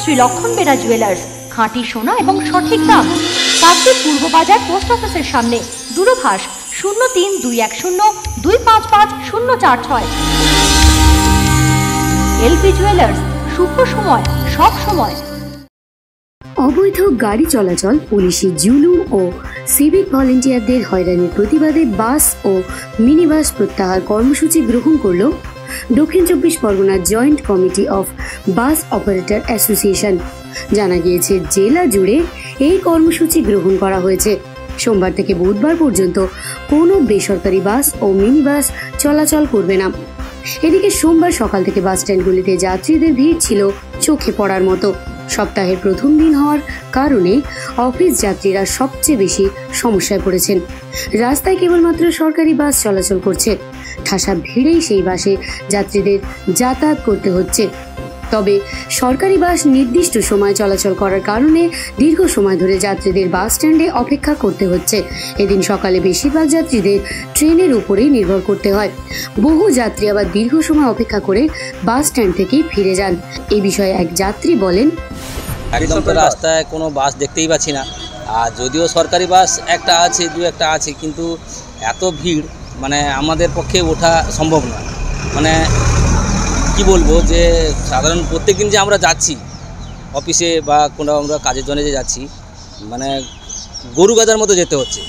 শ্রী লক্ষণ বেরা জুয়েলার্স, খাঁটি সোনা এবং সঠিক দাম। কাকদ্বীপ পূর্ব বাজার পোস্ট অফিসের সামনে, দূরভাষ 032102555046। এলপি জুয়েলার্স, শুভ সময় সব সময়। অবৈধ গাড়ি চলাচল, পুলিশি জুলুম ও সিভিক ভলেন্টিয়ারদের হয়রানির প্রতিবাদে বাস ও মিনি বাস প্রত্যাহার কর্মসূচি গ্রহণ করল দক্ষিণ 24 Pargana joint committee of bus operator association. জানা গিয়েছে, জেলা জুড়ে এই কর্মসূচি গ্রহণ করা হয়েছে। সোমবার থেকে বুধবার পর্যন্ত কোনো বেসরকারি বাস ও মিনি বাস চলাচল করবে না। এদিকে সোমবার সকাল থেকে বাস স্ট্যান্ডগুলিতে যাত্রীদের ভিড় ছিল চোখে পড়ার মতো। সপ্তাহের প্রথম দিন হওয়ার কারণে অফিস যাত্রীরা সবচেয়ে বেশি সমস্যায় পড়েছেন। রাস্তায় কেবলমাত্র সরকারি বাস চলাচল করছে। ঠাসা ভিড়েই সেই বাসে যাত্রীদের যাতায়াত করতে হচ্ছে। তবে সরকারি বাস নির্দিষ্ট সময় চলাচল করার কারণে দীর্ঘ সময় ধরে যাত্রীদের বাস স্ট্যান্ডে অপেক্ষা করতে হচ্ছে। এদিন সকালে বেশিরভাগ যাত্রীদের ট্রেনের উপরেই নির্ভর করতে হয়। বহু যাত্রী আবার দীর্ঘ সময় অপেক্ষা করে বাস স্ট্যান্ড থেকেই ফিরে যান। এই বিষয়ে এক যাত্রী বলেন, একদম তো রাস্তায় কোনো বাস দেখতেই পাচ্ছি না। আর যদিও সরকারি বাস একটা আছে, দু একটা আছে, কিন্তু এত ভিড় মানে আমাদের পক্ষে ওঠা সম্ভব নয়। মানে কি বলবো, যে সাধারণ প্রত্যেক দিন যে আমরা যাচ্ছি অফিসে বা কোনো আমরা কাজের জন্য যে যাচ্ছি, মানে গরু গাদার মতো যেতে হচ্ছে।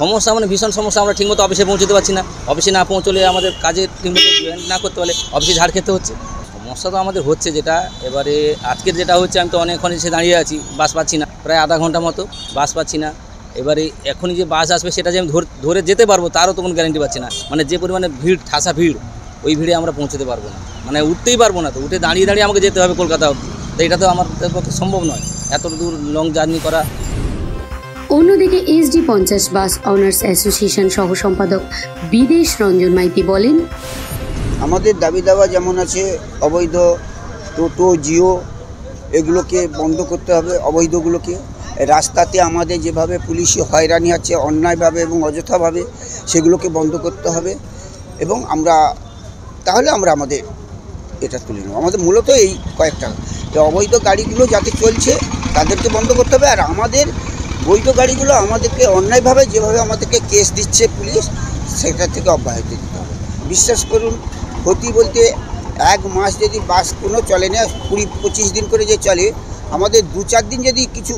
সমস্যা মানে ভীষণ সমস্যা। আমরা ঠিকমতো অফিসে পৌঁছতে পারছি না। অফিসে না পৌঁছলে আমাদের কাজে ঠিকমতো না করতে পারলে অফিসে ঝাড় খেতে হচ্ছে। সমস্যা তো আমাদের হচ্ছে যেটা, এবারে আজকের যেটা হচ্ছে, আমি তো অনেকক্ষণ এসে দাঁড়িয়ে আছি, বাস পাচ্ছি না, প্রায় আধা ঘন্টা মতো বাস পাচ্ছি না। এবারে এখনই যে বাস আসবে সেটা যে আমি ধরে যেতে পারবো তারও তো কোনো গ্যারান্টি পাচ্ছি না। মানে যে পরিমাণে ভিড়, ঠাসা ভিড়, ওই ভিড়ে আমরা পৌঁছতে পারবো না, মানে উঠতেই পারবো না। তো উঠে দাঁড়িয়ে দাঁড়িয়ে আমাকে যেতে হবে কলকাতা অবধি। তো এটা তো আমাদের পক্ষে সম্ভব নয়, এত দূর লং জার্নি করা। অন্যদিকে SD 50 বাস অনার্স অ্যাসোসিয়েশন সহ সম্পাদক বিদেশ রঞ্জন মাইতি বলেন, আমাদের দাবি দাওয়া যেমন আছে, অবৈধ টোটো, জিও এগুলোকে বন্ধ করতে হবে। অবৈধগুলোকে রাস্তাতে আমাদের যেভাবে পুলিশি হয়রানি আছে অন্যায়ভাবে এবং অযথাভাবে, সেগুলোকে বন্ধ করতে হবে। এবং তাহলে আমরা আমাদের এটা তুলে নেব। আমাদের মূলত এই কয়েকটা, অবৈধ গাড়িগুলো যাতে চলছে তাদেরকে বন্ধ করতে হবে। আর আমাদের বৈধ গাড়িগুলো আমাদেরকে অন্যায়ভাবে যেভাবে আমাদেরকে কেস দিচ্ছে পুলিশ, সেটা থেকে অব্যাহতি দিতে হবে। বিশ্বাস করুন, ক্ষতি বলতে 1 মাস যদি বাস কোনো চলে না, 20-25 দিন করে যে চলে, আমাদের 2-4 দিন যদি কিছু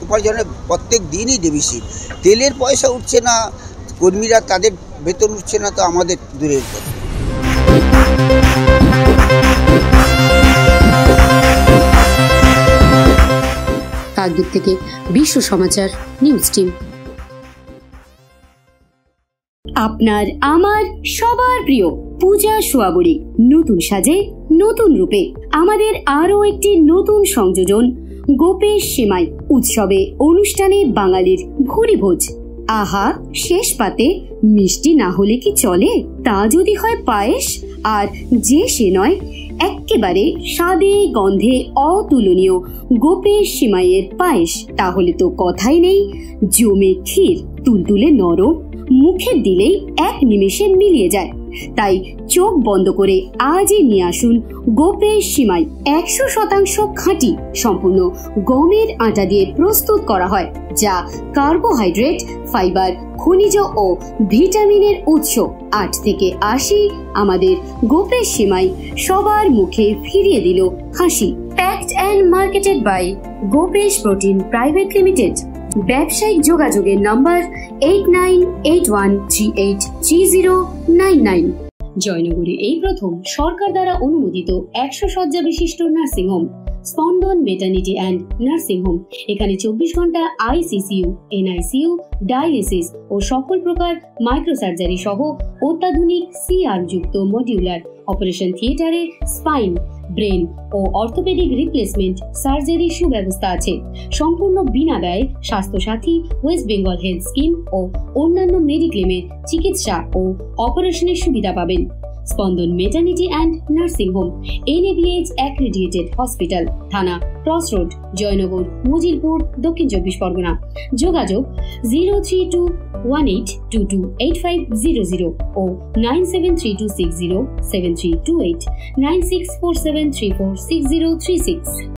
উপার্জনের প্রত্যেক দিনই ডেবিসি। তেলের পয়সা উঠছে না, কর্মীরা তাদের বেতন উঠছে না, তো আমাদের দূরের কথা। কাকদ্বীপ থেকে বিশ্ব সমাচার নিউজ টিম। আপনার আমার সবার প্রিয় পূজা সোয়াবুড়ি নতুন সাজে, নতুন রূপে। আমাদের আরো একটি নতুন সংযোজন, গোপেশ সেমাই উৎসবে অনুষ্ঠানে বাঙালির ভুরি ভোজ। আহা, শেষ পাতে মিষ্টি না হলে কি চলে? তা যদি হয় পায়েস, আর যে সে নয়, একেবারে স্বাদে গন্ধে অতুলনীয় গোপেশ সেমাইয়ের পায়েস, তাহলে তো কথাই নেই। জমে ক্ষীর, তুলতুলে নরম, মুখে দিলেই এক নিমেষে মিলিয়ে যায়। তাই চোখ বন্ধ করে আজই নিয়ে আসুন গোপেশ সেমাই। 100% খাঁটি, সম্পূর্ণ গমের আটা দিয়ে প্রস্তুত করা হয়, যা কার্বোহাইড্রেট, ফাইবার, খনিজ ও ভিটামিনের উৎস। 8 থেকে 80 আমাদের গোপেশ সেমাই সবার মুখে ফিরিয়ে দিল হাসি। Packed and marketed by Gopesh protein private limited. ব্যবসায়িক যোগাযোগের নম্বর 8981383099। জয়নগরে এই প্রথম সরকার দ্বারা অনুমোদিত 100 শয্যা বিশিষ্ট নার্সিংহোম স্পন্দন মেটার্নিটি অ্যান্ড নার্সিং হোম। এখানে 24 ঘন্টা ICCU, NICU, ডায়ালিসিস ও সকল প্রকার মাইক্রোসার্জারি সহ অত্যাধুনিক CR যুক্ত মডিউলার অপারেশন থিয়েটারে স্পাইন, ব্রেন ও অর্থোপেডিক রিপ্লেসমেন্ট সার্জারির সুব্যবস্থা আছে। সম্পূর্ণ বিনা ব্যয় Swasthyasathi, West Bengal health scheme ও অন্যান্য মেডিক্লেমের চিকিৎসা ও অপারেশনের সুবিধা পাবেন। Spandan maternity and nursing home, NABH accredited hospital, Thana cross road, Joynagar, Majilpur, Dakshin 24 Pargana. যোগাযোগ 03218228500 ও 9732607328, 9647346036।